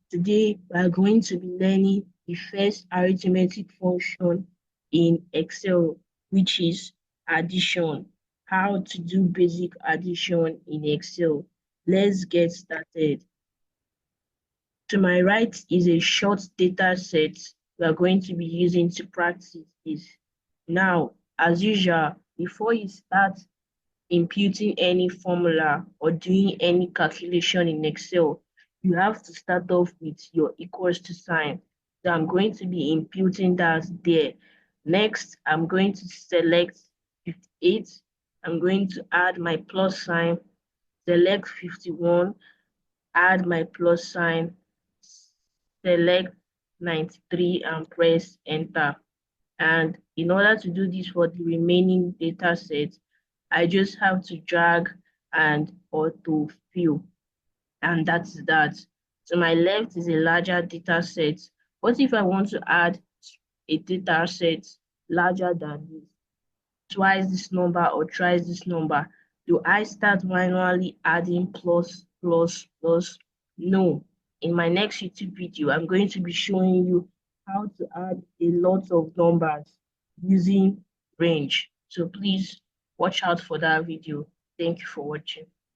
Today, we are going to be learning the first arithmetic function in Excel, which is addition. How to do basic addition in Excel. Let's get started. To my right is a short data set we are going to be using to practice this. Now, as usual, before you start imputing any formula or doing any calculation in Excel, you have to start off with your equals to sign. So I'm going to be imputing that there. Next, I'm going to select 58. I'm going to add my plus sign, select 51, add my plus sign, select 93 and press enter. And in order to do this for the remaining data sets, I just have to drag and autofill. And that's that. To my left is a larger data set. What if I want to add a data set larger than this? Twice this number or twice this number? Do I start manually adding plus, plus, plus? No. In my next YouTube video, I'm going to be showing you how to add a lot of numbers using range. So please watch out for that video. Thank you for watching.